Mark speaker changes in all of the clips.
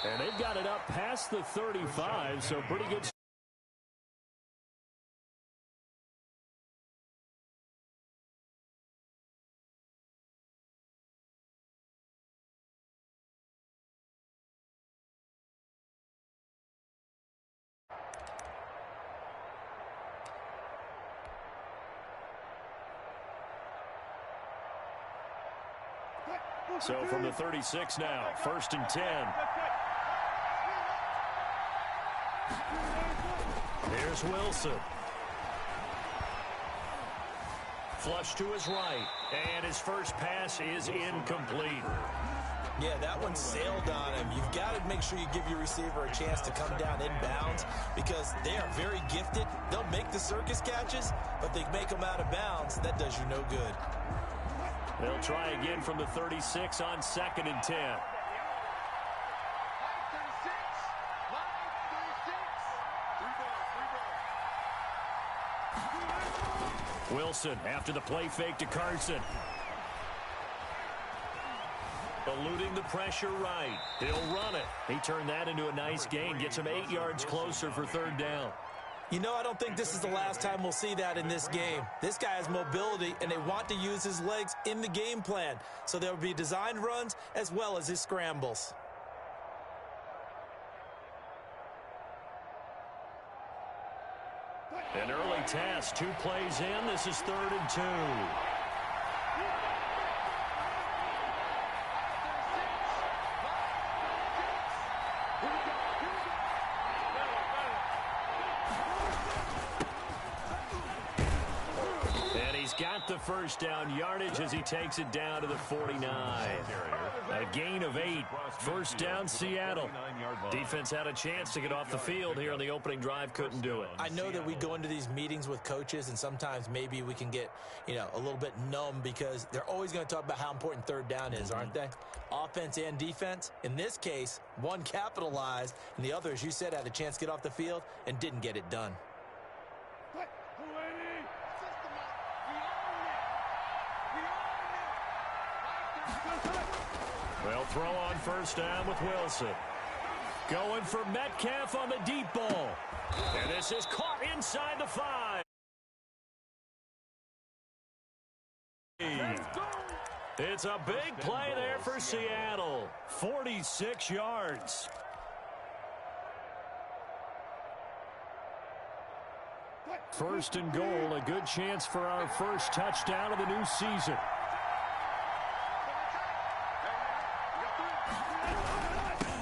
Speaker 1: And they've got it up past the 35, so pretty good. So from the 36 now, 1st and 10. Here's Wilson. Flush to his right. And his first pass is incomplete.
Speaker 2: Yeah, that one sailed on him. You've got to make sure you give your receiver a chance to come down inbounds because they are very gifted. They'll make the circus catches, but they make them out of bounds. That does you no good.
Speaker 1: They'll try again from the 36 on 2nd and 10. Wilson after the play fake to Carson. Eluding the pressure right. He'll run it. He turned that into a nice gain. Gets him 8 yards closer for 3rd down.
Speaker 2: You know, I don't think this is the last time we'll see that in this game. This guy has mobility, and they want to use his legs in the game plan. So there will be designed runs as well as his scrambles.
Speaker 1: An early test. 2 plays in. This is 3rd and 2. Got the first down yardage as he takes it down to the 49. A gain of 8. 1st down, Seattle. Defense had a chance to get off the field here on the opening drive. Couldn't do it.
Speaker 2: I know that we go into these meetings with coaches, and sometimes maybe we can get, a little bit numb because they're always going to talk about how important 3rd down is, aren't they? Offense and defense. In this case, one capitalized, and the other, as you said, had a chance to get off the field and didn't get it done.
Speaker 1: They'll throw on 1st down with Wilson. Going for Metcalf on the deep ball. And this is caught inside the 5. It's a big play there for Seattle. 46 yards. First and goal, a good chance for our first touchdown of the new season.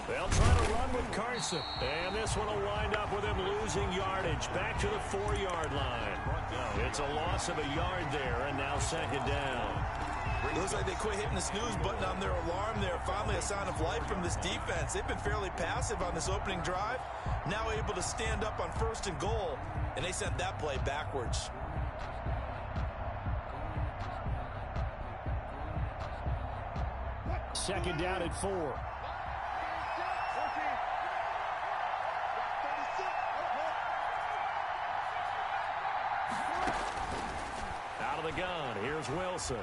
Speaker 1: They'll try to run with Carson. And this one will wind up with him losing yardage back to the 4-yard line. It's a loss of a yard there, and now 2nd down.
Speaker 2: Looks like they quit hitting the snooze button on their alarm there. Finally a sign of life from this defense. They've been fairly passive on this opening drive. Now able to stand up on 1st and goal, and they sent that play backwards.
Speaker 1: Second down at 4. Out of the gun, here's Wilson.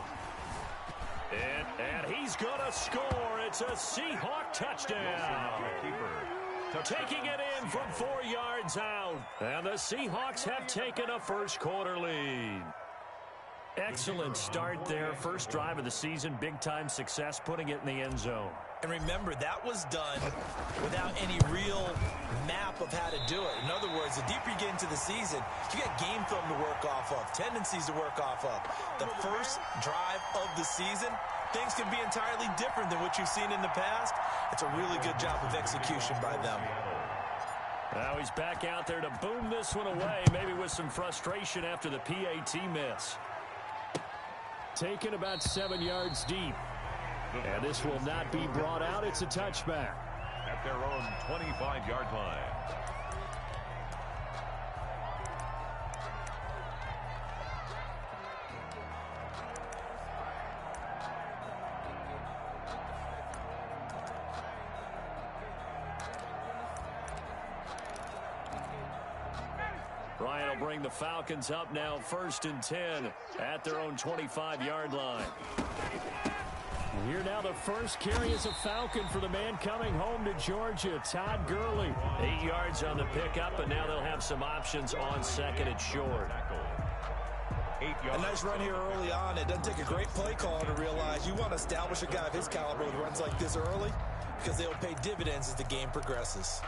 Speaker 1: And he's going to score. It's a Seahawk touchdown. Taking it in from 4 yards out. And the Seahawks have taken a first-quarter lead. Excellent start there. First drive of the season. Big-time success, putting it in the end zone.
Speaker 2: And remember, that was done without any real map of how to do it. In other words, the deeper you get into the season, you got game film to work off of, tendencies to work off of. The first drive of the season, things can be entirely different than what you've seen in the past. It's a really good job of execution by them.
Speaker 1: Now he's back out there to boom this one away, maybe with some frustration after the PAT miss. Taken about 7 yards deep. And this will not be brought out. It's a touchback.
Speaker 3: At their own 25-yard line.
Speaker 1: Ryan will bring the Falcons up now 1st and 10 at their own 25-yard line. Here now the first carry is a Falcon for the man coming home to Georgia, Todd Gurley. 8 yards on the pickup, and now they'll have some options on second and short.
Speaker 2: A nice run here early on. It doesn't take a great play caller to realize you want to establish a guy of his caliber with runs like this early because they'll pay dividends as the game progresses.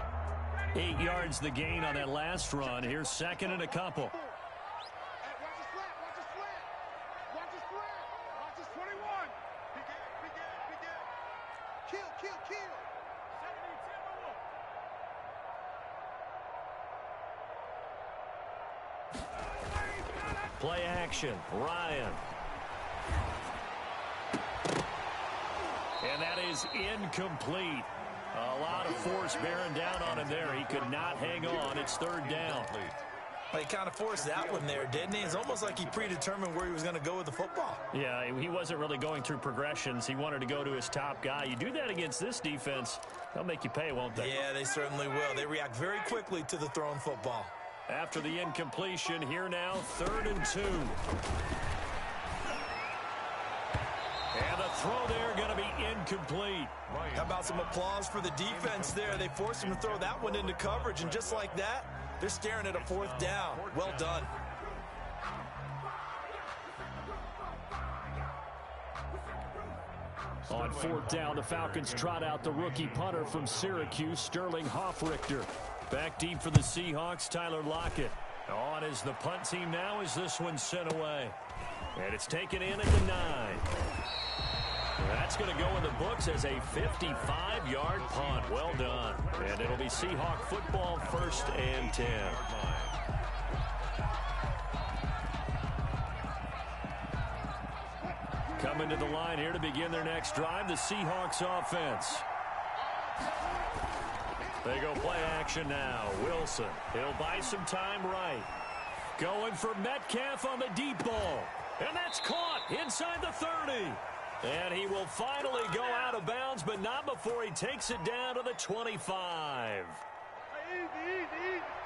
Speaker 1: 8 yards the gain on that last run. Here's second and a couple. Play action, Ryan. And that is incomplete. A lot of force bearing down on him there. He could not hang on. It's third down.
Speaker 2: He kind of forced that one there, didn't he? It's almost like he predetermined where he was going to go with the football.
Speaker 1: Yeah, he wasn't really going through progressions. He wanted to go to his top guy. You do that against this defense, they'll make you pay, won't they?
Speaker 2: Yeah, they certainly will. They react very quickly to the thrown football.
Speaker 1: After the incompletion, here now, 3rd and 2. And the throw there going to be incomplete.
Speaker 2: How about some applause for the defense there? They forced him to throw that one into coverage, and just like that, they're staring at a 4th down. Well done.
Speaker 1: On 4th down, the Falcons trot out the rookie punter from Syracuse, Sterling Hoffrichter. Back deep for the Seahawks, Tyler Lockett. On is the punt team now as this one's sent away. And it's taken in at the 9. That's going to go in the books as a 55-yard punt. Well done. And it'll be Seahawk football, 1st and 10. Coming to the line here to begin their next drive, the Seahawks offense. They go play action now. Wilson, he'll buy some time right. Going for Metcalf on the deep ball. And that's caught inside the 30. And he will finally go out of bounds, but not before he takes it down to the 25.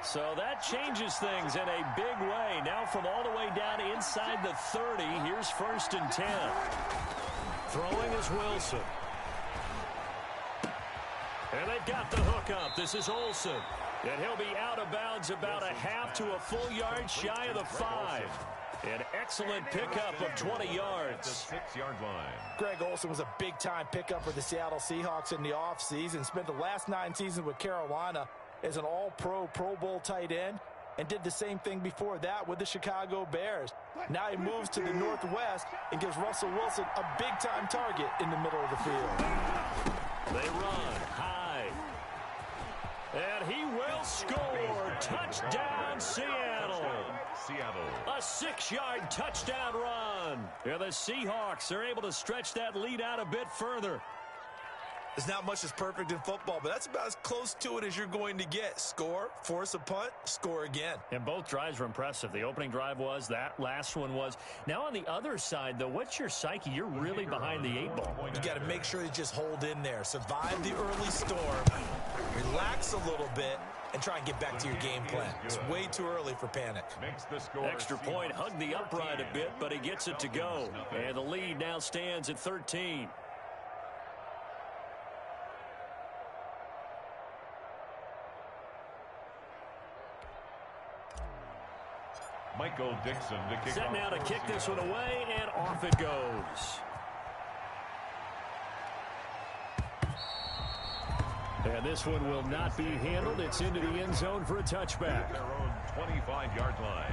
Speaker 1: So that changes things in a big way. Now from all the way down inside the 30, here's 1st and 10. Throwing is Wilson. And they've got the hook up. This is Olsen. And he'll be out of bounds about a half to a full yard shy of the 5. An excellent pickup of 20 yards.
Speaker 3: 6-yard line.
Speaker 2: Greg Olsen was a big-time pickup for the Seattle Seahawks in the offseason. Spent the last 9 seasons with Carolina as an all-pro, Pro Bowl tight end, and did the same thing before that with the Chicago Bears. Now he moves to the Northwest and gives Russell Wilson a big-time target in the middle of the field.
Speaker 1: They run high. And he will score. Touchdown, Seattle. A 6-yard touchdown run. And the Seahawks are able to stretch that lead out a bit further.
Speaker 2: There's not much that's perfect in football, but that's about as close to it as you're going to get. Score, force a punt, score again.
Speaker 1: And both drives were impressive. The opening drive was, that last one was. Now on the other side, though, what's your psyche? You're really behind the 8 ball.
Speaker 2: You got to make sure you just hold in there. Survive the early storm. Relax a little bit and try and get back to your game plan. It's way too early for panic.
Speaker 1: Extra point, hugged the upright a bit, but he gets it to go. And the lead now stands at 13.
Speaker 3: Michael Dixon to kick
Speaker 1: Set now to kick this one away, and off it goes. And this one will not be handled. It's into the end zone for a touchback.
Speaker 3: Their own 25-yard line.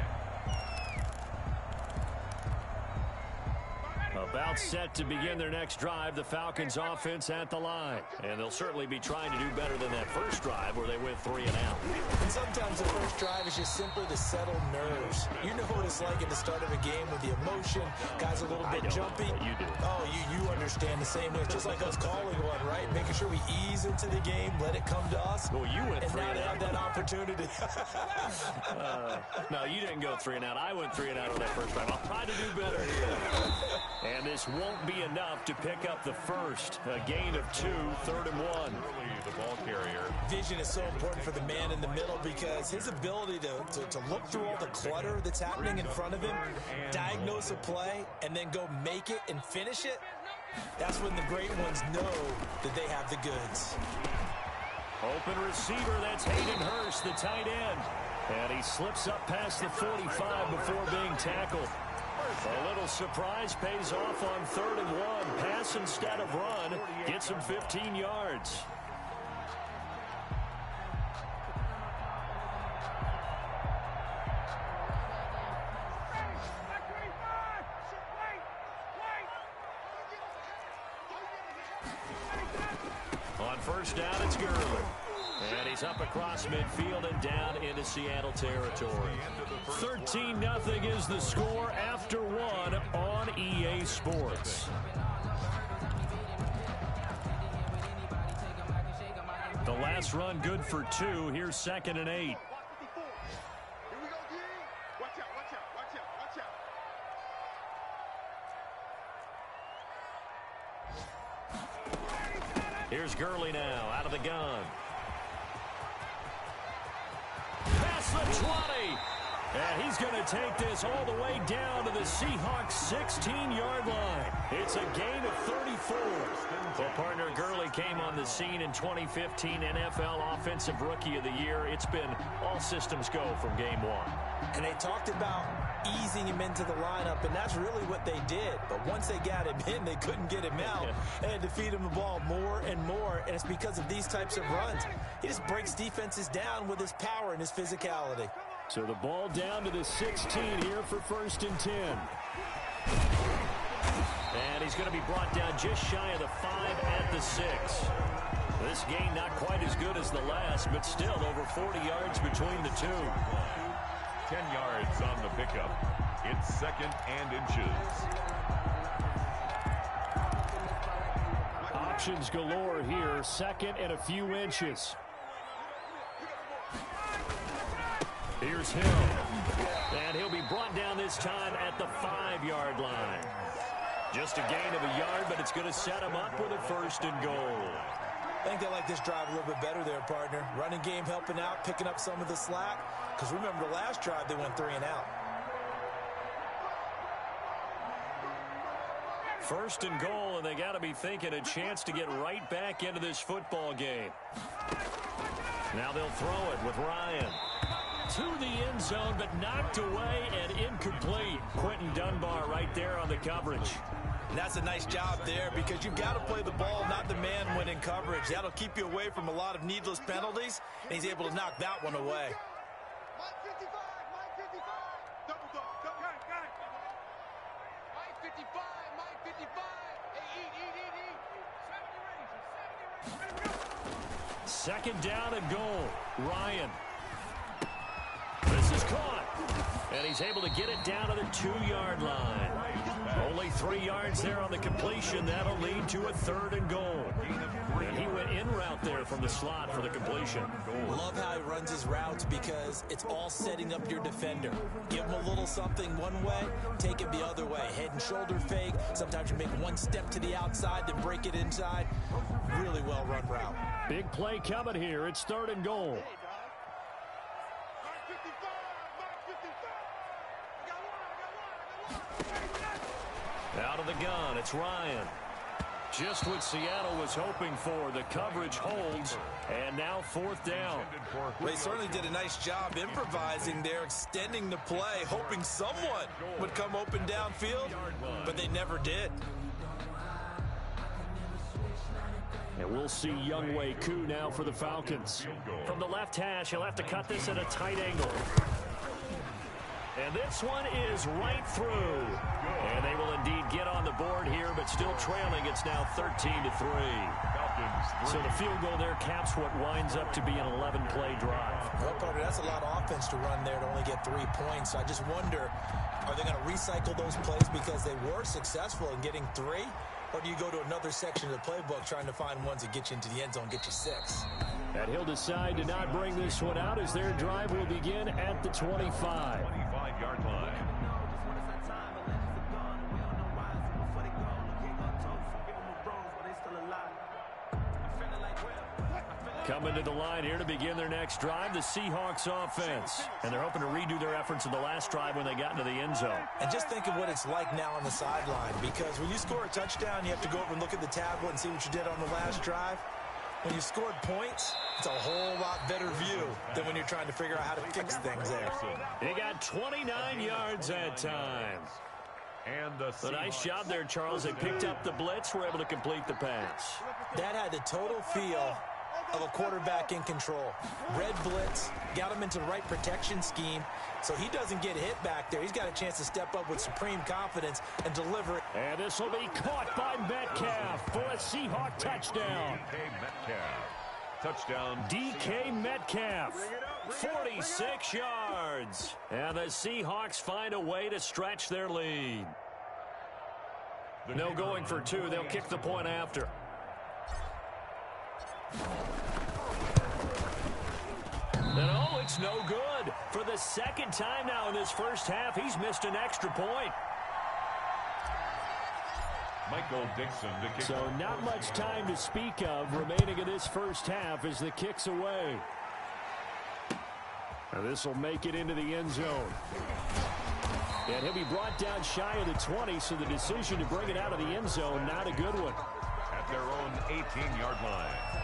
Speaker 1: About set to begin their next drive, the Falcons offense at the line. And they'll certainly be trying to do better than that first drive where they went 3 and out.
Speaker 2: And sometimes the first drive is just simply to settle nerves. You know what it's like at the start of a game with the emotion. Guys a little bit jumpy.
Speaker 1: You do.
Speaker 2: Oh, you understand the same way. It's just like us calling one, right? Making sure we ease into the game, let it come to us.
Speaker 1: Well, you went 3
Speaker 2: and
Speaker 1: and
Speaker 2: now they have that opportunity.
Speaker 1: No, you didn't go 3 and out. I went 3 and out on that first drive. I'll try to do better here. And this won't be enough to pick up the first. A gain of 2, 3rd and 1.
Speaker 3: Early, the ball carrier.
Speaker 2: Vision is so important for the man in the middle because his ability to look through all the clutter that's happening in front of him, diagnose a play, and then go make it and finish it, That's when the great ones know that they have the goods.
Speaker 1: Open receiver, that's Hayden Hurst, the tight end. And he slips up past the 45 before being tackled. A little surprise pays off on 3rd and 1. Pass instead of run. Gets him 15 yards. On 1st down, it's Gurley. And he's up across midfield and down into Seattle territory. 13-0 is the score after 1 on EA Sports. The last run good for 2. Here's 2nd and 8. Here's Gurley now, out of the gun. Past the 20. And he's going to take this all the way down to the Seahawks' 16-yard line. It's a gain of 34. Well, partner, Gurley came on the scene in 2015 NFL Offensive Rookie of the Year. It's been all systems go from game 1.
Speaker 2: And they talked about easing him into the lineup, and that's really what they did. But once they got him in, they couldn't get him out. They had to feed him the ball more and more, and it's because of these types of runs. He just breaks defenses down with his power and his physicality.
Speaker 1: So the ball down to the 16 here for 1st and 10. And he's going to be brought down just shy of the 5 at the 6. This gain not quite as good as the last, but still over 40 yards between the two.
Speaker 3: 10 yards on the pickup. It's 2nd and inches.
Speaker 1: Options galore here. 2nd and a few inches. Here's Hill. And he'll be brought down this time at the 5-yard line. Just a gain of a yard, but it's going to set him up with a 1st and goal.
Speaker 2: I think they like this drive a little bit better there, partner. Running game helping out, picking up some of the slack. Because remember, the last drive, they went 3 and out.
Speaker 1: 1st and goal, and they got to be thinking a chance to get right back into this football game. Now they'll throw it with Ryan. To the end zone, but knocked away and incomplete. Quentin Dunbar right there on the coverage.
Speaker 2: And that's a nice job there because you've got to play the ball, not the man when in coverage. That'll keep you away from a lot of needless penalties, and he's able to knock that one away.
Speaker 1: Second down and goal. Ryan. This is caught. And he's able to get it down to the 2-yard line. Only 3 yards there on the completion. That'll lead to a 3rd and goal. And he went in route there from the slot for the completion.
Speaker 2: Love how he runs his routes because it's all setting up your defender. Give him a little something one way, take it the other way. Head and shoulder fake. Sometimes you make one step to the outside, then break it inside. Really well run route.
Speaker 1: Big play coming here. It's 3rd and goal. Out of the gun, it's Ryan. Just what Seattle was hoping for. The coverage holds, and now 4th down.
Speaker 2: Well, they certainly did a nice job improvising there, extending the play, hoping someone would come open downfield, but they never did.
Speaker 1: And we'll see Younghoe Koo now for the Falcons. From the left hash, he'll have to cut this at a tight angle. And this one is right through. And they will indeed get on the board here, but still trailing. It's now 13-3. So the field goal there caps what winds up to be an 11-play drive.
Speaker 2: Well, partner, that's a lot of offense to run there to only get 3 points. So I just wonder, are they going to recycle those plays because they were successful in getting 3? Or do you go to another section of the playbook trying to find ones that get you into the end zone, get you 6?
Speaker 1: And he'll decide to not bring this one out as their drive will begin at the 25.
Speaker 3: 25-yard line.
Speaker 1: Coming to the line here to begin their next drive, the Seahawks offense. And they're hoping to redo their efforts in the last drive when they got into the end zone.
Speaker 2: And just think of what it's like now on the sideline, because when you score a touchdown, you have to go over and look at the tablet and see what you did on the last drive. When you scored points, it's a whole lot better view than when you're trying to figure out how to fix things there.
Speaker 1: They got 29 yards that time.
Speaker 3: And
Speaker 1: a nice job there, Charles. They picked up the blitz, were able to complete the pass.
Speaker 2: That had the total feel of a quarterback in control. Red blitz, got him into the right protection scheme, so he doesn't get hit back there. He's got a chance to step up with supreme confidence and deliver it.
Speaker 1: And this will be caught by Metcalf for a Seahawk touchdown.
Speaker 3: DK Metcalf. Touchdown.
Speaker 1: DK Metcalf, 46 yards. And the Seahawks find a way to stretch their lead. No going for two. They'll kick the point after. And oh, it's no good. For the second time now in this first half, he's missed an extra point.
Speaker 3: Michael Dixon to kick.
Speaker 1: So not much time to speak of remaining in this first half as the kick's away. And this will make it into the end zone. And he'll be brought down shy of the 20, so the decision to bring it out of the end zone, not a good one.
Speaker 3: At their own 18-yard line.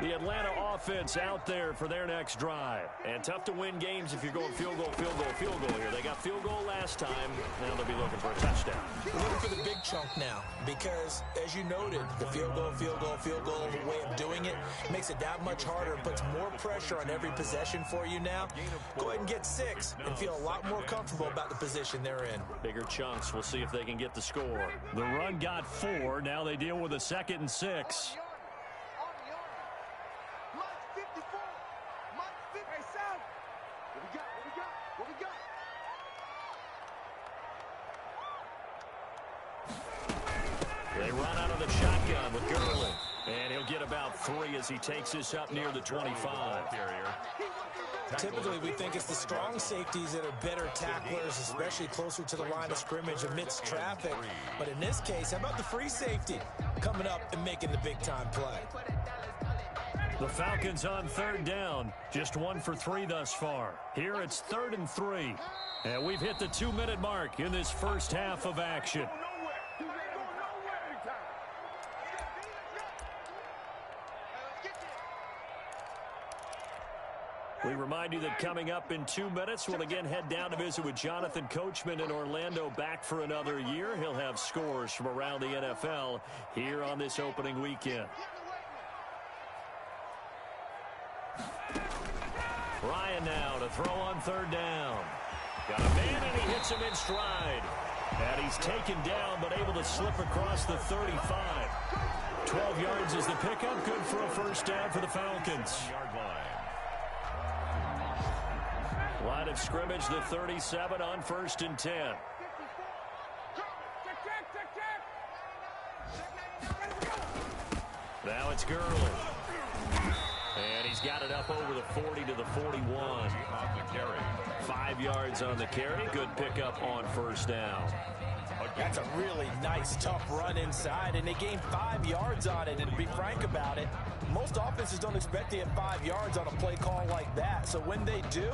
Speaker 1: The Atlanta offense out there for their next drive. And tough to win games if you're going field goal, field goal, field goal here. They got field goal last time. Now they'll be looking for a touchdown.
Speaker 2: We're looking for the big chunk now because, as you noted, the field goal, the way of doing it makes it that much harder and puts more pressure on every possession for you now. Go ahead and get 6 and feel a lot more comfortable about the position they're in.
Speaker 1: Bigger chunks. We'll see if they can get the score. The run got 4. Now they deal with a 2nd and 6. They run out of the shotgun with Gurley. And he'll get about 3 as he takes this up near the 25.
Speaker 2: Typically, we think it's the strong safeties that are better tacklers, especially closer to the line of scrimmage amidst traffic. But in this case, how about the free safety coming up and making the big-time play?
Speaker 1: The Falcons on 3rd down. Just 1 for 3 thus far. Here it's 3rd and 3. And we've hit the 2-minute mark in this first half of action. We remind you that coming up in 2 minutes, we'll again head down to visit with Jonathan Coachman in Orlando, back for another year. He'll have scores from around the NFL here on this opening weekend. Ryan now to throw on 3rd down. Got a man and he hits him in stride. And he's taken down but able to slip across the 35. 12 yards is the pickup. Good for a first down for the Falcons. Line of scrimmage, the 37 on 1st and 10. Now it's Gurley. And he's got it up over the 40 to the 41. 5 yards on the carry. Good pickup on 1st down.
Speaker 2: That's a really nice, tough run inside, and they gained 5 yards on it. And to be frank about it, most offenses don't expect to get 5 yards on a play call like that. So when they do,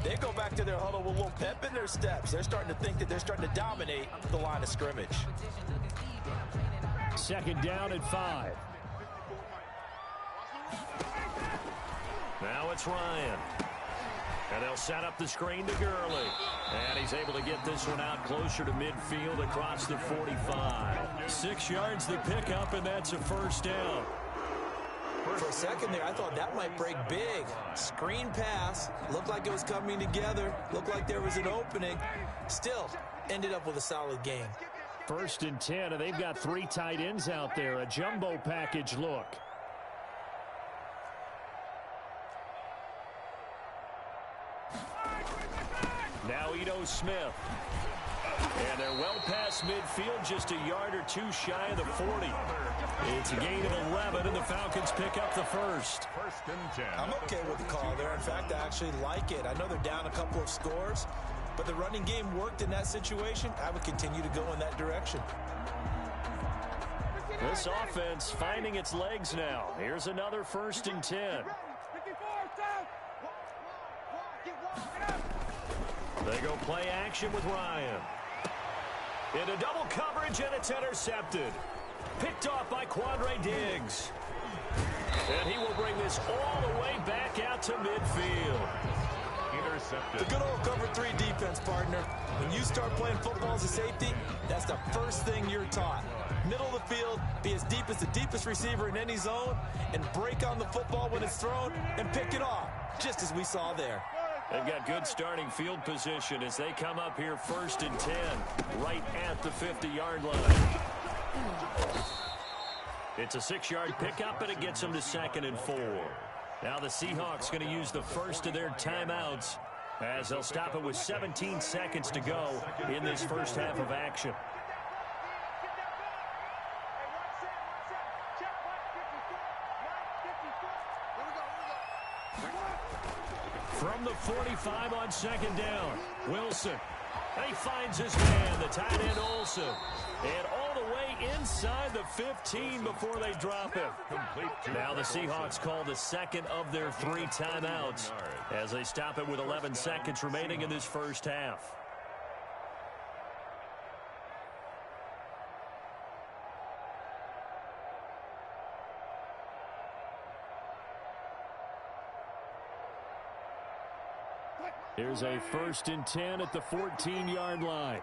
Speaker 2: they go back to their huddle with a little pep in their steps. They're starting to think that they're starting to dominate the line of scrimmage.
Speaker 1: 2nd down at 5. Now it's Ryan. And they'll set up the screen to Gurley. And he's able to get this one out closer to midfield across the 45. 6 yards the pickup, and that's a first down.
Speaker 2: For a second there, I thought that might break big. Screen pass. Looked like it was coming together. Looked like there was an opening. Still, ended up with a solid gain.
Speaker 1: 1st and 10, and they've got 3 tight ends out there. A jumbo package look. Now Ito Smith. And they're well past midfield, just a yard or two shy of the 40. It's a gain of 11, and the Falcons pick up the first.
Speaker 3: First and 10.
Speaker 2: I'm okay with the call there. In fact, I actually like it. I know they're down a couple of scores, but the running game worked in that situation. I would continue to go in that direction.
Speaker 1: This offense finding its legs now. Here's another first and 10. They go play action with Ryan. Into double coverage, and it's intercepted. Picked off by Quandre Diggs. And he will bring this all the way back out to midfield.
Speaker 3: Intercepted.
Speaker 2: The good old cover 3 defense, partner. When you start playing football as a safety, that's the first thing you're taught. Middle of the field, be as deep as the deepest receiver in any zone, and break on the football when it's thrown and pick it off, just as we saw there.
Speaker 1: They've got good starting field position as they come up here first and 10, right at the 50-yard line. It's a 6-yard pickup, and it gets them to 2nd and 4. Now the Seahawks going to use the first of their timeouts as they'll stop it with 17 seconds to go in this first half of action. From the 45 on 2nd down, Wilson. And he finds his man, the tight end Olsen. And all the way inside the 15 before they drop him. Now the Seahawks call the second of their 3 timeouts as they stop it with 11 seconds remaining in this first half. Here's a first and 10 at the 14-yard line.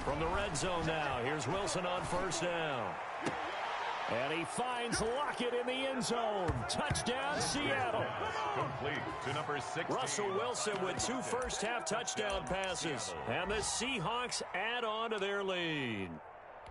Speaker 1: From the red zone now, here's Wilson on first down. And he finds Lockett in the end zone. Touchdown, Seattle.
Speaker 3: Complete to number 6.
Speaker 1: Russell Wilson with 2 first-half touchdown passes. And the Seahawks add on to their lead.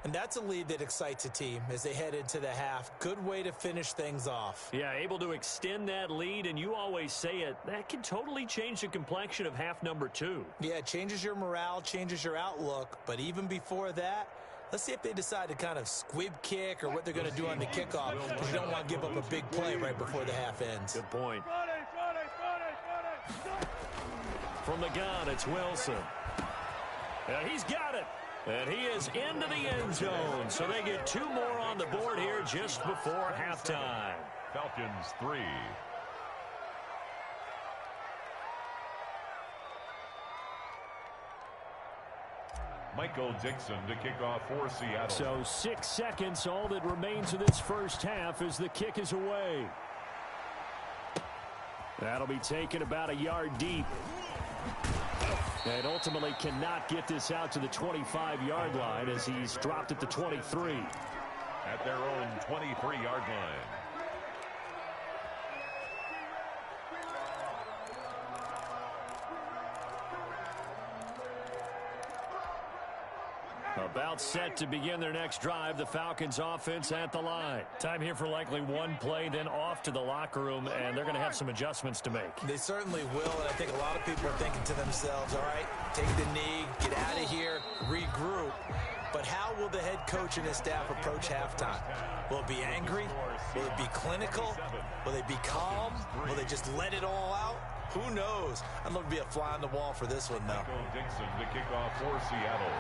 Speaker 2: And that's a lead that excites a team as they head into the half. Good way to finish things off.
Speaker 1: Yeah, able to extend that lead, and you always say it, that can totally change the complexion of half number 2.
Speaker 2: Yeah, it changes your morale, changes your outlook. But even before that, let's see if they decide to kind of squib kick or what they're going to do on the kickoff, because you don't want to give up a big play right before the half ends.
Speaker 1: Good point. From the gun, it's Wilson. And he's got it. And he is into the end zone. So they get 2 more on the board here just before halftime.
Speaker 3: Falcons 3. Michael Dixon to kick off for Seattle.
Speaker 1: So 6 seconds, all that remains of this first half as the kick is away. That'll be taken about a yard deep. And ultimately cannot get this out to the 25-yard line as he's dropped at the 23.
Speaker 3: At their own 23-yard line.
Speaker 1: About set to begin their next drive. The Falcons offense at the line. Time here for likely one play, then off to the locker room, and they're going to have some adjustments to make.
Speaker 2: They certainly will, and I think a lot of people are thinking to themselves, all right, take the knee, get out of here, regroup. But how will the head coach and his staff approach halftime? Will it be angry? Will it be clinical? Will they be calm? Will they just let it all out? Who knows? I'd love to be a fly on the wall for this one, though.
Speaker 3: Michael Dixon to kick off for Seattle.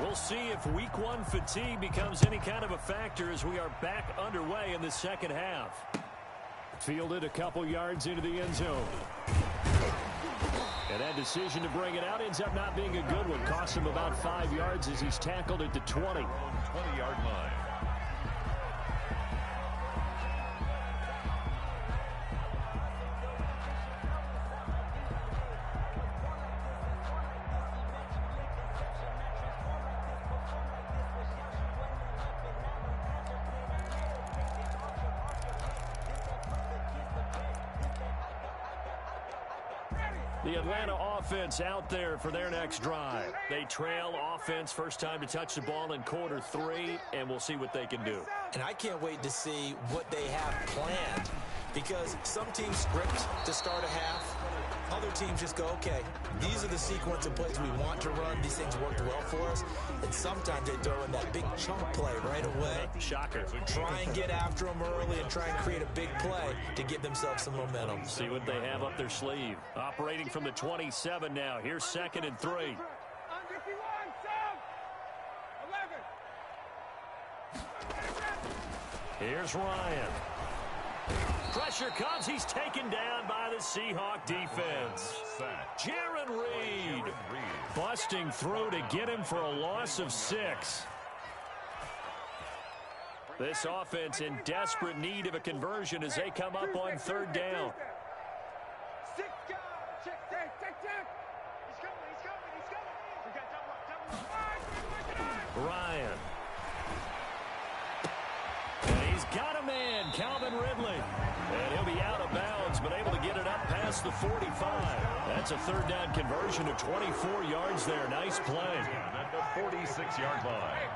Speaker 1: We'll see if week 1 fatigue becomes any kind of a factor as we are back underway in the second half. Fielded a couple yards into the end zone. And that decision to bring it out ends up not being a good one. Cost him about 5 yards as he's tackled at the 20.
Speaker 3: 20-yard line.
Speaker 1: The Atlanta offense out there for their next drive. They trail offense first time to touch the ball in quarter 3, and we'll see what they can do.
Speaker 2: And I can't wait to see what they have planned, because some teams script to start a half. Other teams just go, okay, these are the sequence of plays we want to run. These things worked well for us. And sometimes they throw in that big chunk play right away.
Speaker 1: Shocker.
Speaker 2: Try and get after them early and try and create a big play to give themselves some momentum.
Speaker 1: See what they have up their sleeve. Operating from the 27 now. Here's 2nd and 3. Here's Ryan. Pressure comes. He's taken down by the Seahawk defense. Jaron Reed busting through to get him for a loss of 6. This offense in desperate need of a conversion as they come up on 3rd down. Ryan. And he's got a man, Calvin Ridley. And he'll be out of bounds, but able to get it up past the 45. That's a 3rd down conversion of 24 yards there. Nice play.
Speaker 3: At the 46-yard line.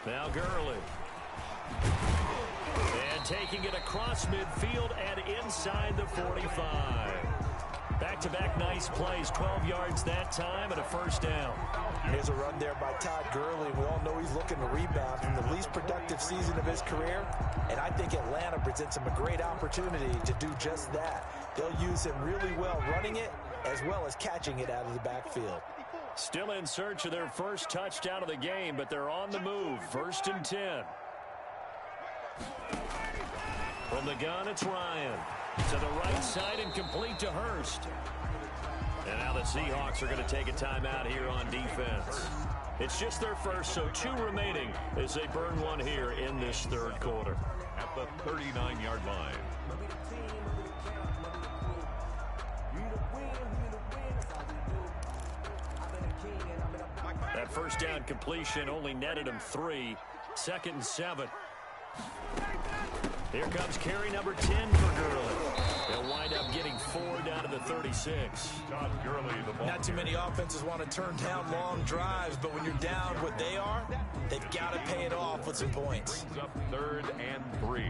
Speaker 1: Now Gurley. And taking it across midfield and inside the 45. Back-to-back nice plays, 12 yards that time and a 1st down.
Speaker 2: Here's a run there by Todd Gurley. We all know he's looking to rebound from the least productive season of his career. And I think Atlanta presents him a great opportunity to do just that. They'll use him really well running it as well as catching it out of the backfield.
Speaker 1: Still in search of their first touchdown of the game, but they're on the move. 1st and 10. From the gun, it's Ryan. To the right side and complete to Hurst. And now the Seahawks are going to take a timeout here on defense. It's just their first, so 2 remaining as they burn one here in this 3rd quarter.
Speaker 3: At the 39-yard line.
Speaker 1: That 1st down completion only netted him 3. 2nd and 7. Here comes carry number 10 for Gurley. They'll wind up getting 4 down to the 36.
Speaker 3: Todd Gurley, the ball.
Speaker 2: Not too many offenses want to turn down long drives, but when you're down what they are, they've got to pay it off with some points.
Speaker 3: Brings up 3rd and 3.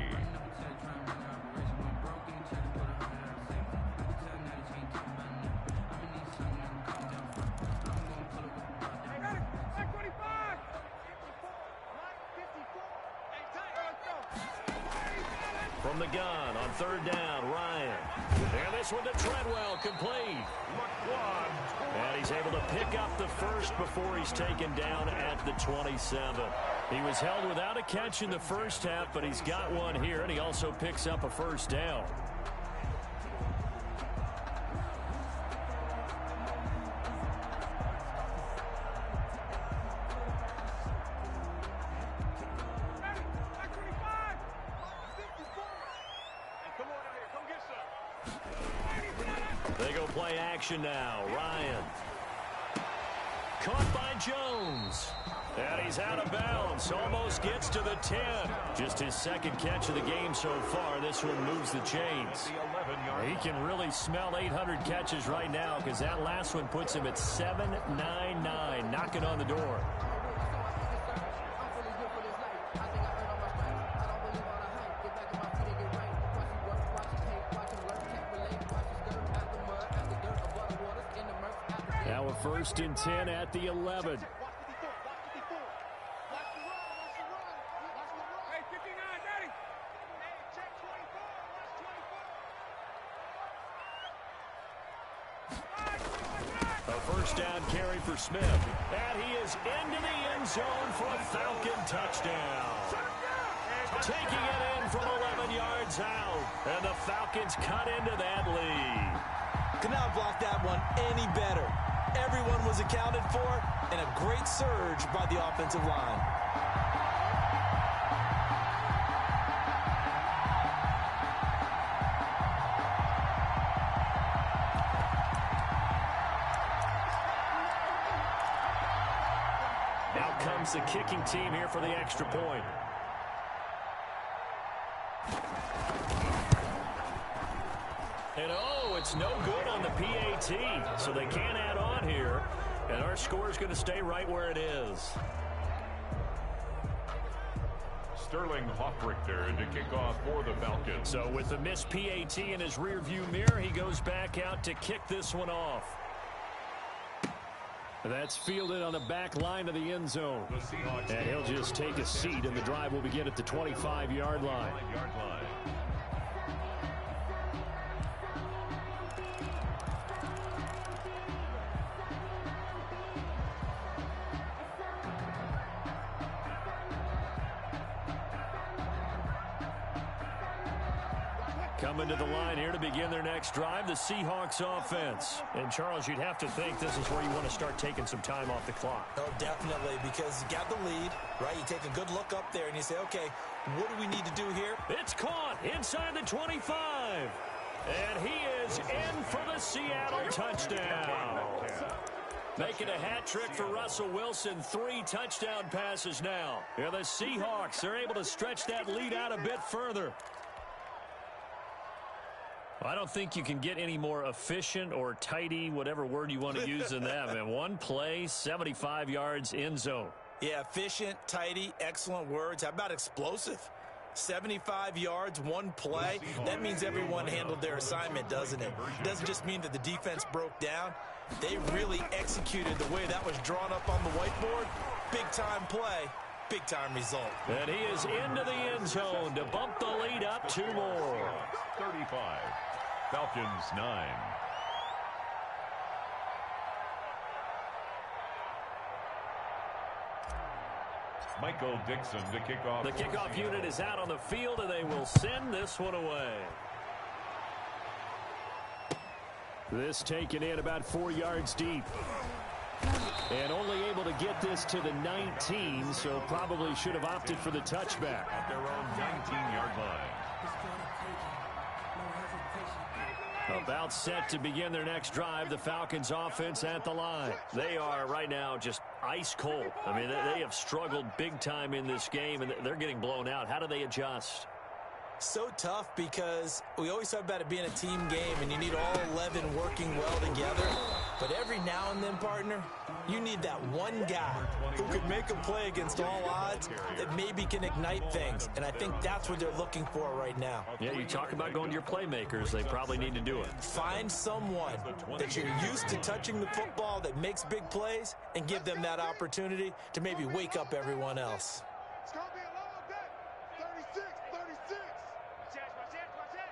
Speaker 1: From the gun on 3rd down, Ryan. And this one to Treadwell, complete. And he's able to pick up the 1st before he's taken down at the 27. He was held without a catch in the 1st half, but he's got one here, and he also picks up a 1st down. They go play action now. Ryan. Caught by Jones. And he's out of bounds. Almost gets to the 10. Just his 2nd catch of the game so far. This one moves the chains. He can really smell 800 catches right now because that last one puts him at 799. Knocking on the door. Now a 1st and 10 at the 11. A 1st down carry for Smith. And he is into the end zone for a Falcon touchdown. Taking it in from 11 yards out. And the Falcons cut into that lead.
Speaker 2: Could not block that one any better. Everyone was accounted for, and a great surge by the offensive line.
Speaker 1: Now comes the kicking team here for the extra point. And oh, it's no good on the PAT, so they can't add on here. And our score is going to stay right where it is.
Speaker 3: Sterling Hoffrichter to kick off for the Falcons.
Speaker 1: So with the missed PAT in his rearview mirror, he goes back out to kick this one off. That's fielded on the back line of the end zone. And he'll just take a seat, and the drive will begin at the 25-yard line. Coming to the line here to begin their next drive, the Seahawks offense. And, Charles, you'd have to think this is where you want to start taking some time off the clock.
Speaker 2: Oh, definitely, because you got the lead, right? You take a good look up there and you say, okay, what do we need to do here?
Speaker 1: It's caught inside the 25. And he is in for the Seattle touchdown. Making a hat trick for Russell Wilson. 3 touchdown passes now. Yeah, the Seahawks are able to stretch that lead out a bit further. I don't think you can get any more efficient or tidy, whatever word you want to use in that. Man, one play, 75 yards, end zone.
Speaker 2: Yeah, efficient, tidy, excellent words. How about explosive? 75 yards, one play. That means everyone handled their assignment, doesn't it? It doesn't just mean that the defense broke down. They really executed the way that was drawn up on the whiteboard. Big-time play, big-time result.
Speaker 1: And he is into the end zone to bump the lead up 2 more.
Speaker 3: 35. Falcons 9. Michael Dixon to kick off.
Speaker 1: The kickoff unit is out on the field, and they will send this one away. This taken in about 4 yards deep. And only able to get this to the 19, so probably should have opted for the touchback.
Speaker 3: At their own 19-yard line.
Speaker 1: About set to begin their next drive, the Falcons offense at the line. They are right now just ice cold. I mean, they have struggled big time in this game, and they're getting blown out. How do they adjust?
Speaker 2: So tough because we always talk about it being a team game and you need all 11 working well together. But every now and then, partner, you need that one guy who could make a play against all odds that maybe can ignite things. And I think that's what they're looking for right now.
Speaker 1: Yeah, you talk about going to your playmakers. They probably need to do it.
Speaker 2: Find someone that you're used to touching the football that makes big plays and give them that opportunity to maybe wake up everyone else.
Speaker 4: It's going to be a long day. 36, 36. Watch it.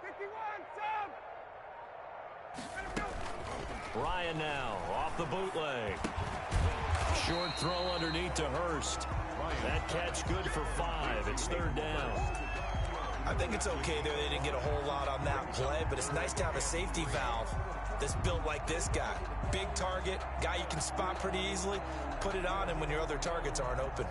Speaker 4: 51, sub.
Speaker 1: Ryan now off the bootleg. Short throw underneath to Hurst. That catch good for 5. It's 3rd down.
Speaker 2: I think it's okay there. They didn't get a whole lot on that play, but it's nice to have a safety valve that's built like this guy. Big target, guy you can spot pretty easily. Put it on him when your other targets aren't open.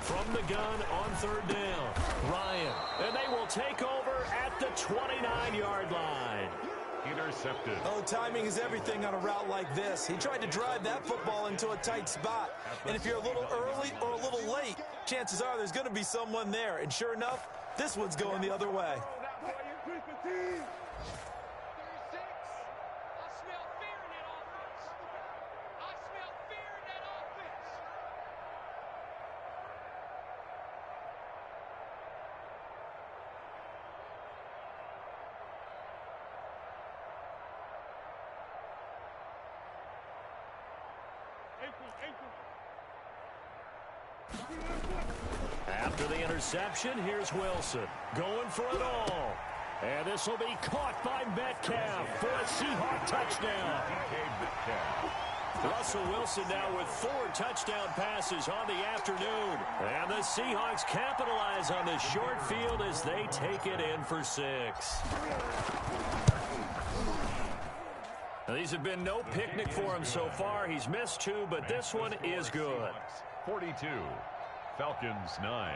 Speaker 1: From the gun on 3rd down, Ryan. And they will take over at the 29-yard line.
Speaker 3: Intercepted.
Speaker 2: Oh, timing is everything on a route like this. He tried to drive that football into a tight spot. And if you're a little early or a little late, chances are there's going to be someone there. And sure enough, this one's going the other way.
Speaker 1: After the interception, here's Wilson going for it all. And this will be caught by Metcalf for a Seahawk touchdown. Russell Wilson now with 4 touchdown passes on the afternoon. And the Seahawks capitalize on the short field as they take it in for 6. Now, these have been no picnic for him so far. He's missed 2, but this one is good.
Speaker 3: 42. Falcons 9.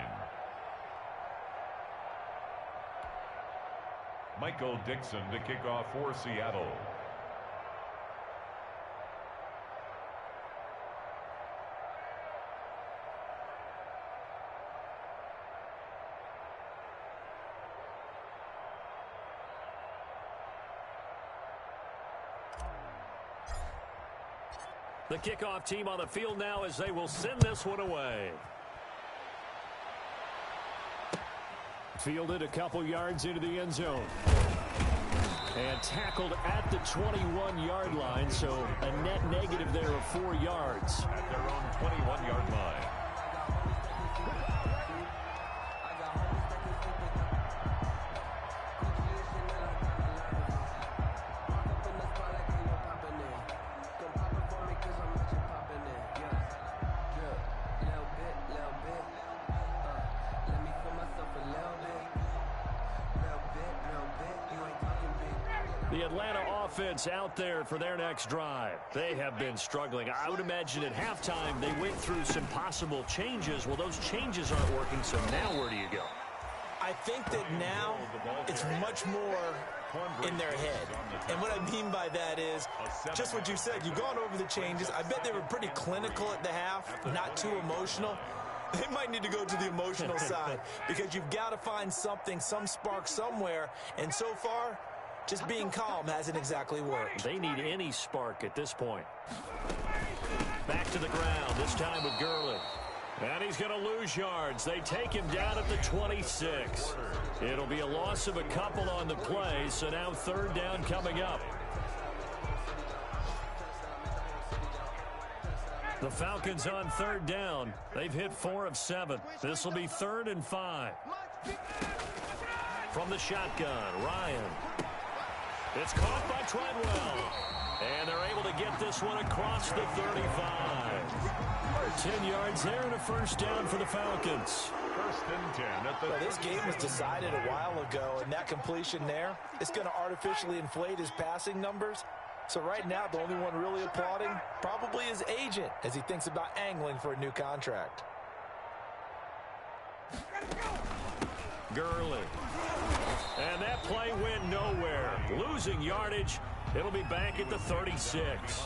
Speaker 3: Michael Dixon to kick off for Seattle.
Speaker 1: The kickoff team on the field now as they will send this one away. Fielded a couple yards into the end zone. And tackled at the 21-yard line, so a net negative there of 4 yards.
Speaker 3: At their own 21-yard line.
Speaker 1: The Atlanta offense out there for their next drive. They have been struggling. I would imagine at halftime they went through some possible changes. Well, those changes aren't working, so now where do you go?
Speaker 2: I think that now it's much more in their head. And what I mean by that is just what you said. You've gone over the changes. I bet they were pretty clinical at the half, not too emotional. They might need to go to the emotional side because you've got to find something, some spark somewhere. And so far, just being calm hasn't exactly worked.
Speaker 1: They need any spark at this point. Back to the ground, this time with Gurley. And he's going to lose yards. They take him down at the 26. It'll be a loss of a couple on the play, so now third down coming up. The Falcons on third down. They've hit 4 of 7. This will be 3rd and 5. From the shotgun, Ryan. It's caught by Treadwell. And they're able to get this one across the 35. 10 yards there and a first down for the Falcons.
Speaker 3: 1st and 10 at the
Speaker 2: Well, this game was decided a while ago, and that completion there is going to artificially inflate his passing numbers. So right now, the only one really applauding probably his agent as he thinks about angling for a new contract.
Speaker 1: Gurley. And that play went nowhere. Losing yardage. It'll be back at the 36.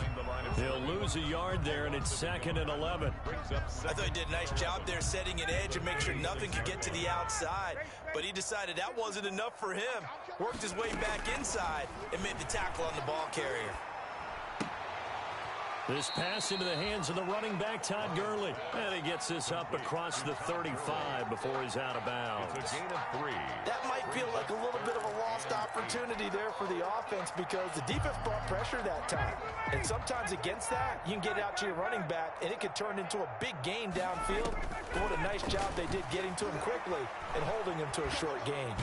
Speaker 1: He'll lose a yard there, and it's 2nd and 11.
Speaker 2: I thought he did a nice job there setting an edge and make sure nothing could get to the outside. But he decided that wasn't enough for him. Worked his way back inside and made the tackle on the ball carrier.
Speaker 1: This pass into the hands of the running back, Todd Gurley. And he gets this up across the 35 before he's out of bounds.
Speaker 3: It's a gain of 3.
Speaker 2: That might feel like a little bit of a lost opportunity there for the offense because the defense brought pressure that time. And sometimes against that, you can get out to your running back, and it could turn into a big gain downfield. But what a nice job they did getting to him quickly and holding him to a short gain.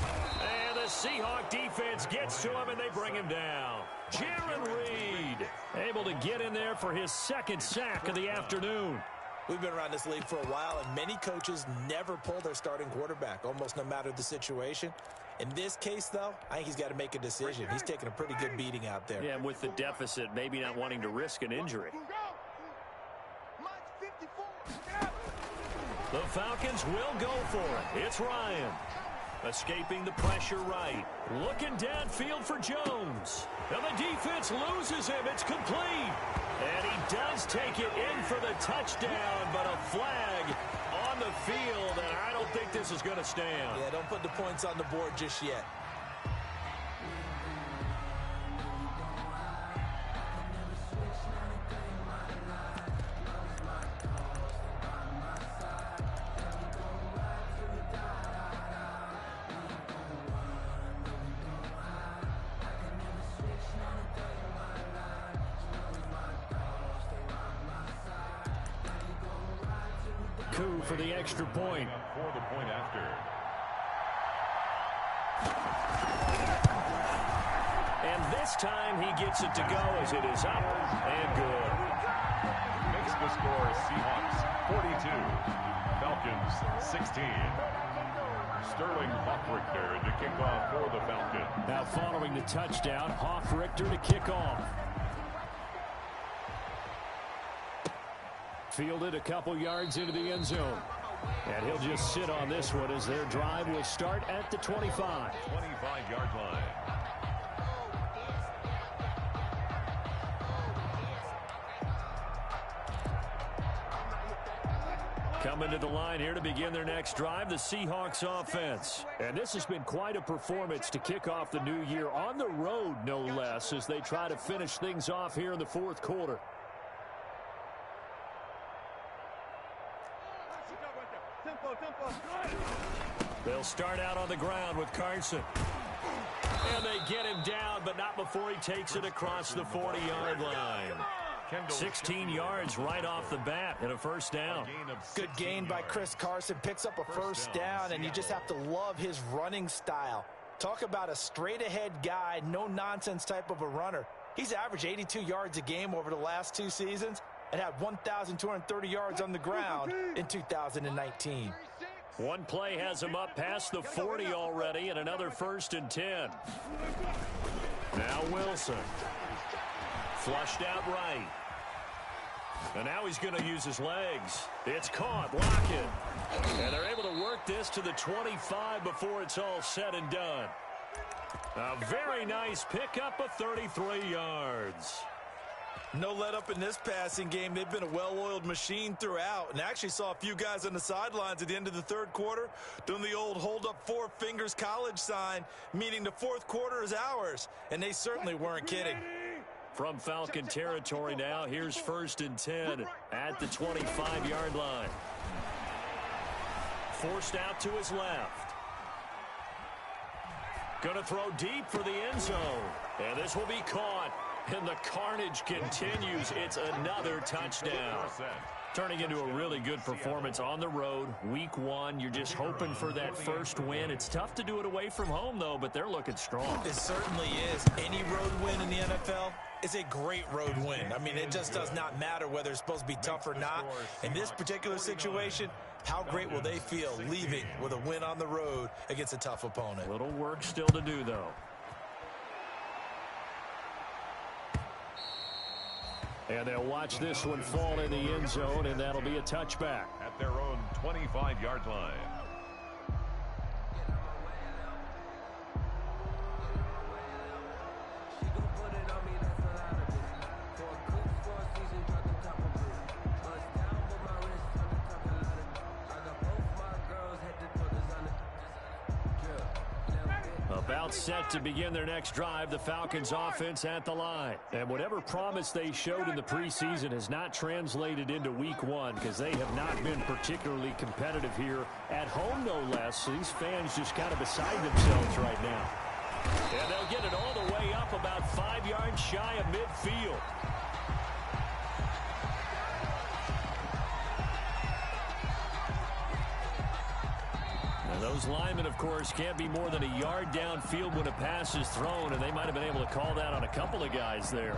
Speaker 1: And the Seahawk defense gets to him, and they bring him down. Jaron Reed able to get in there for his 2nd sack of the afternoon.
Speaker 2: We've been around this league for a while, and many coaches never pull their starting quarterback, almost no matter the situation. In this case, though, I think he's got to make a decision. He's taking a pretty good beating out there.
Speaker 1: Yeah, and with the deficit, maybe not wanting to risk an injury. The Falcons will go for it. It's Ryan. Escaping the pressure right. Looking downfield for Jones. And the defense loses him. It's complete. And he does take it in for the touchdown, but a flag on the field, and I don't think this is going to stand.
Speaker 2: Yeah, don't put the points on the board just yet.
Speaker 1: Coup for the extra point.
Speaker 3: For the point after.
Speaker 1: And this time he gets it to go as it is up and good.
Speaker 3: Makes the score Seahawks 42. Falcons 16. Sterling Hoffrichter to kick off for the Falcons.
Speaker 1: Now following the touchdown, Hoffrichter to kick off. Fielded a couple yards into the end zone. And he'll just sit on this one as their drive will start at the 25.
Speaker 3: 25-yard line.
Speaker 1: Coming to the line here to begin their next drive, the Seahawks offense. And this has been quite a performance to kick off the new year on the road, no less, as they try to finish things off here in the fourth quarter. They'll start out on the ground with Carson. And they get him down, but not before he takes it across the 40-yard line. 16 yards right off the bat and a first down.
Speaker 2: Good gain by Chris Carson. Picks up a first down, and you just have to love his running style. Talk about a straight-ahead guy, no-nonsense type of a runner. He's averaged 82 yards a game over the last 2 seasons and had 1,230 yards on the ground in 2019.
Speaker 1: One play has him up past the 40 already, and another 1st and 10. Now Wilson. Flushed out right. And now he's going to use his legs. It's caught. Lockett. And they're able to work this to the 25 before it's all said and done. A very nice pickup of 33 yards.
Speaker 2: No let up in this passing game. They've been a well-oiled machine throughout, and actually saw a few guys on the sidelines at the end of the third quarter doing the old hold up 4 fingers college sign, meaning the fourth quarter is ours, and they certainly weren't kidding.
Speaker 1: From Falcon territory now, here's 1st and 10 at the 25-yard line. Forced out to his left. Going to throw deep for the end zone. And this will be caught. And the carnage continues. It's another touchdown. Turning into a really good performance on the road. Week 1, you're just hoping for that first win. It's tough to do it away from home, though, but they're looking strong.
Speaker 2: It certainly is. Any road win in the NFL is a great road win. I mean, it just does not matter whether it's supposed to be tough or not. In this particular situation, how great will they feel leaving with a win on the road against a tough opponent?
Speaker 1: Little work still to do, though. And they'll watch this one fall in the end zone, and that'll be a touchback.
Speaker 3: At their own 25-yard line.
Speaker 1: About set to begin their next drive, the Falcons offense at the line. And whatever promise they showed in the preseason has not translated into week 1 because they have not been particularly competitive here at home, no less. So these fans just kind of beside themselves right now. And they'll get it all the way up about 5 yards shy of midfield. Those linemen, of course, can't be more than a yard downfield when a pass is thrown, and they might have been able to call that on a couple of guys there.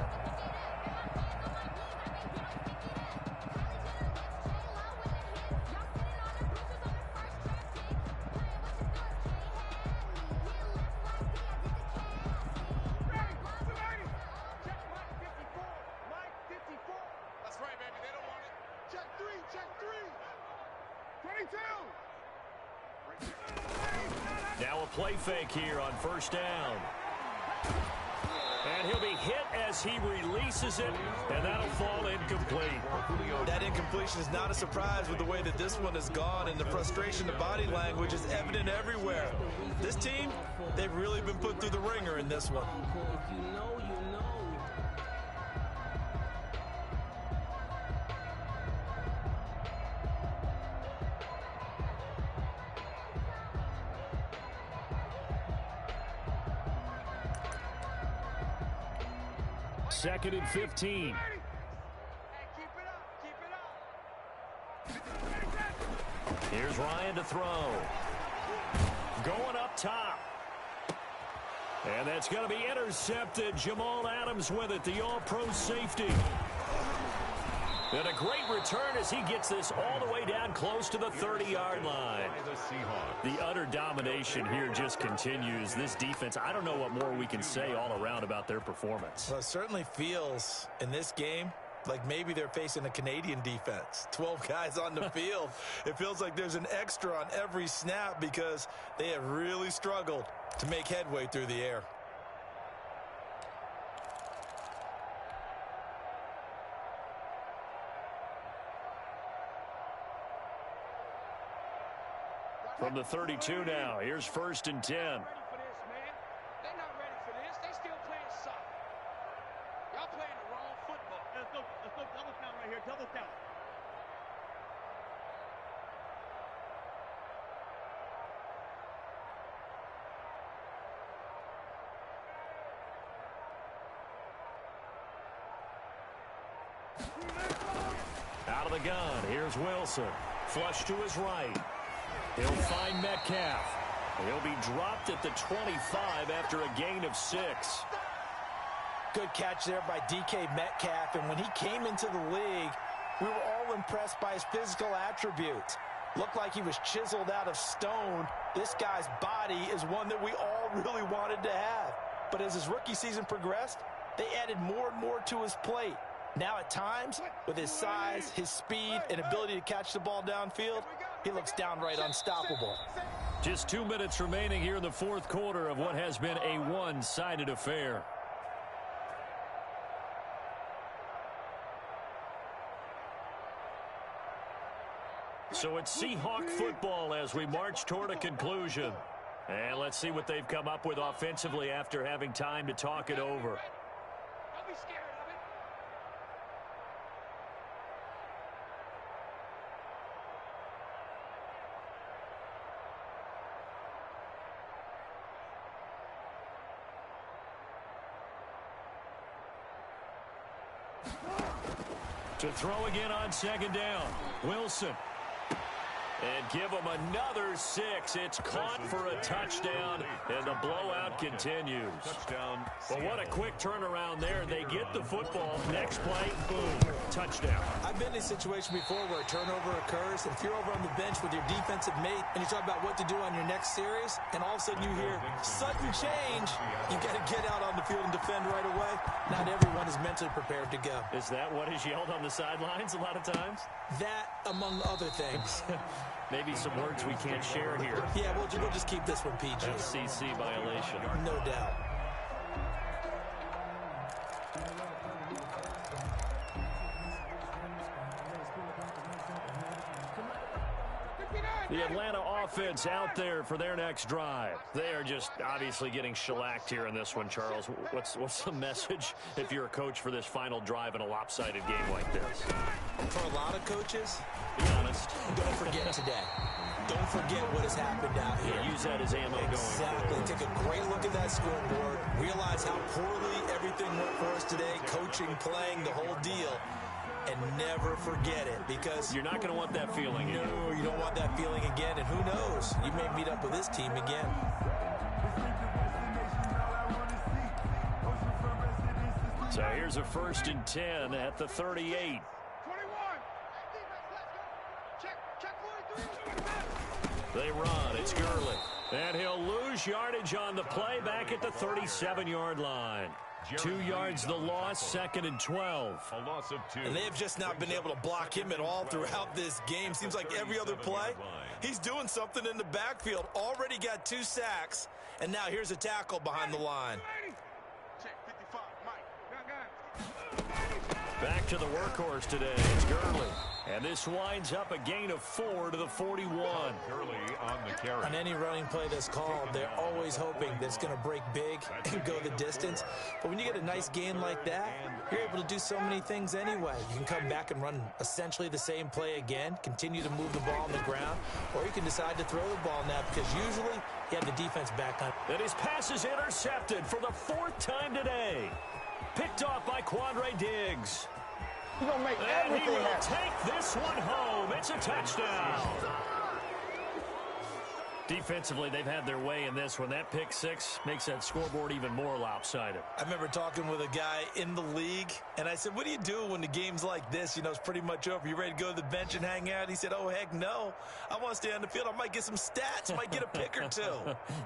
Speaker 4: That's right, baby. They don't want it. Check 3. Check 3. 22.
Speaker 1: Now a play fake here on 1st down. And he'll be hit as he releases it, and that'll fall incomplete.
Speaker 2: That incompletion is not a surprise with the way that this one has gone, and the frustration, the body language is evident everywhere. This team, they've really been put through the ringer in this one.
Speaker 1: Second and 15. Here's Ryan to throw. Going up top. And that's going to be intercepted. Jamal Adams with it, the all-pro safety. And a great return as he gets this all the way down close to the 30-yard line. The utter domination here just continues. This defense, I don't know what more we can say all around about their performance.
Speaker 2: Well, it certainly feels in this game Like maybe they're facing a Canadian defense. 12 guys on the field. It feels like there's an extra on every snap because they have really struggled to make headway through the air.
Speaker 1: From the 32 now, here's 1st and 10.
Speaker 4: They're not ready for this. They still playing soccer. Y'all playing the wrong football.
Speaker 5: Let's go double count right here. Double count.
Speaker 1: Out of the gun, here's Wilson. Flush to his right. He'll find Metcalf. He'll be dropped at the 25 after a gain of 6.
Speaker 2: Good catch there by DK Metcalf, and when he came into the league, we were all impressed by his physical attributes. Looked like he was chiseled out of stone. This guy's body is one that we all really wanted to have. But as his rookie season progressed, they added more and more to his plate. Now at times, with his size, his speed, and ability to catch the ball downfield, he looks downright unstoppable.
Speaker 1: Just 2 minutes remaining here in the 4th quarter of what has been a one-sided affair. So it's Seahawk football as we march toward a conclusion. And let's see what they've come up with offensively after having time to talk it over.
Speaker 4: Don't be scared of it.
Speaker 1: To throw again on 2nd down. Wilson. And give him another 6. It's caught for a touchdown, and the blowout continues.
Speaker 3: Touchdown.
Speaker 1: But what a quick turnaround there. They get the football. Next play, boom, touchdown.
Speaker 2: I've been in a situation before where a turnover occurs, and if you're over on the bench with your defensive mate and you talk about what to do on your next series, and all of a sudden you hear sudden change, you got to get out on the field and defend right away. Not everyone is mentally prepared to go.
Speaker 1: Is that what is yelled on the sidelines a lot of times?
Speaker 2: That, among other things.
Speaker 1: Maybe some words we can't share here.
Speaker 2: Yeah, we'll just keep this one PG.
Speaker 1: FCC violation.
Speaker 2: No doubt.
Speaker 1: The Atlanta offense out there for their next drive. They are just obviously getting shellacked here in this one, Charles. What's the message if you're a coach for this final drive in a lopsided game like this?
Speaker 2: For a lot of coaches,
Speaker 1: be honest.
Speaker 2: Don't forget today. Don't forget what has happened out here.
Speaker 1: Yeah, use that as ammo going
Speaker 2: Exactly.
Speaker 1: forward.
Speaker 2: Take a great look at that scoreboard. Realize how poorly everything went for us today. Coaching, playing, the whole deal. And never forget it, because
Speaker 1: you're not going to want that feeling again.
Speaker 2: No, you don't want that feeling again. And who knows? You may meet up with this team again.
Speaker 1: So here's a 1st and 10 at the 38.
Speaker 4: 21. Check 43.
Speaker 1: They run. It's Gurley. And he'll lose yardage on the play back at the 37-yard line. 2 yards the loss, 2nd and 12.
Speaker 3: A loss of 2.
Speaker 2: And they've just not been able to block him at all throughout this game. Seems like every other play, he's doing something in the backfield. Already got 2 sacks, and now here's a tackle behind the line.
Speaker 4: Check 55. Mike.
Speaker 1: Back to the workhorse today. It's Gurley. And this winds up a gain of 4 to the 41.
Speaker 3: Gurley on the carry.
Speaker 2: On any running play that's called, they're always hoping that it's going to break big and go the distance. But when you get a nice gain like that, you're able to do so many things anyway. You can come back and run essentially the same play again, continue to move the ball on the ground, or you can decide to throw the ball now because usually you have the defense back on.
Speaker 1: And his pass is intercepted for the 4th time today. Picked off by Quandre Diggs.
Speaker 5: He's going to make
Speaker 1: And he
Speaker 5: everything
Speaker 1: will
Speaker 5: happen.
Speaker 1: take this one home. It's a touchdown. Defensively, they've had their way in this one. That pick 6 makes that scoreboard even more lopsided.
Speaker 2: I remember talking with a guy in the league, and I said, what do you do when the game's like this? You know, it's pretty much over. You ready to go to the bench and hang out? He said, oh, heck no. I want to stay on the field. I might get some stats. Might get a pick or 2.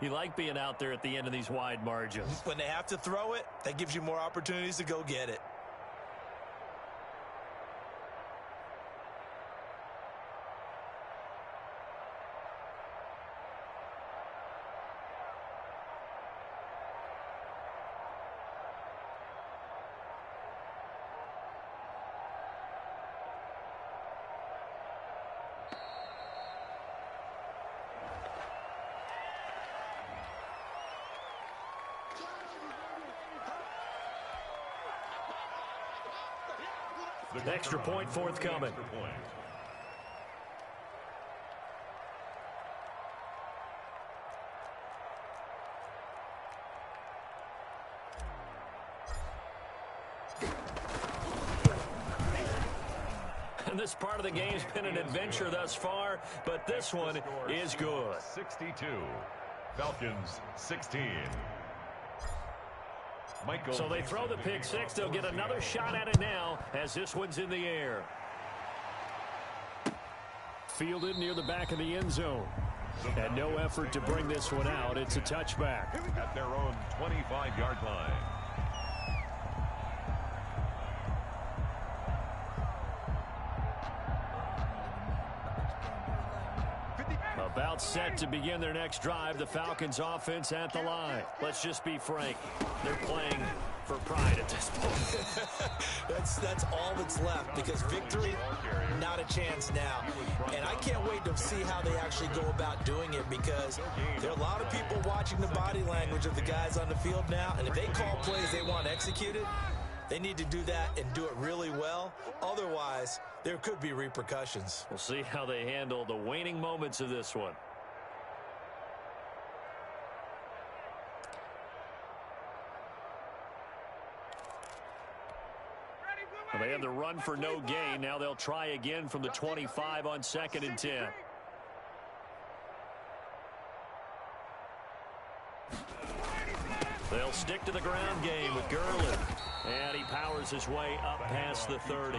Speaker 1: You like being out there at the end of these wide margins.
Speaker 2: When they have to throw it, that gives you more opportunities to go get it.
Speaker 1: Extra point forthcoming. And this part of the game's been an adventure thus far, but this one is good.
Speaker 3: 62. Falcons 16.
Speaker 1: So they throw the pick six. They'll get another shot at it now as this one's in the air. Fielded near the back of the end zone. And no effort to bring this one out. It's a touchback.
Speaker 3: At their own 25-yard line.
Speaker 1: About set to begin their next drive. The Falcons offense at the line. Let's just be frank. They're playing for pride at this point.
Speaker 2: That's all that's left, because victory, not a chance now. And I can't wait to see how they actually go about doing it, because there are a lot of people watching the body language of the guys on the field now, and if they call plays they want executed, they need to do that and do it really well. Otherwise, there could be repercussions.
Speaker 1: We'll see how they handle the waning moments of this one. Well, they had the run for no gain. Now they'll try again from the 25 on 2nd and 10. They'll stick to the ground game with Gurley. And he powers his way up past the 30.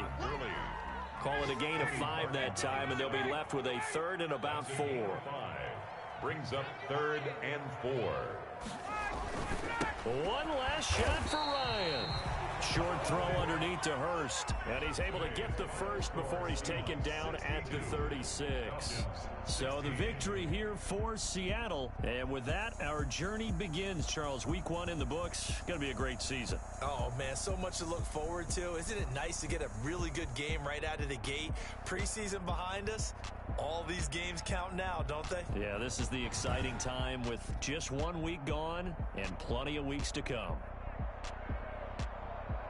Speaker 1: Call it a gain of 5 that time, and they'll be left with a 3rd and about 4.
Speaker 3: Brings up 3rd and 4.
Speaker 1: One last shot for Ryan. Short throw underneath to Hurst. And he's able to get the first before he's taken down at the 36. So the victory here for Seattle. And with that, our journey begins, Charles. Week 1 in the books. Going to be a great season.
Speaker 2: Oh, man, so much to look forward to. Isn't it nice to get a really good game right out of the gate? Preseason behind us. All these games count now, don't they?
Speaker 1: Yeah, this is the exciting time with just 1 week gone and plenty of weeks to come.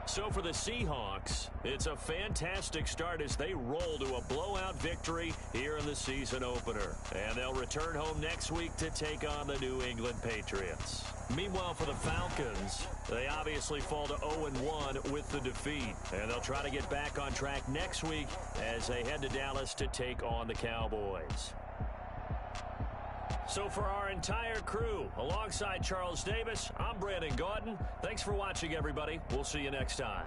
Speaker 1: So for the Seahawks, it's a fantastic start as they roll to a blowout victory here in the season opener. And they'll return home next week to take on the New England Patriots. Meanwhile, for the Falcons, they obviously fall to 0-1 with the defeat. And they'll try to get back on track next week as they head to Dallas to take on the Cowboys. So for our entire crew, alongside Charles Davis, I'm Brandon Gaudin. Thanks for watching, everybody. We'll see you next time.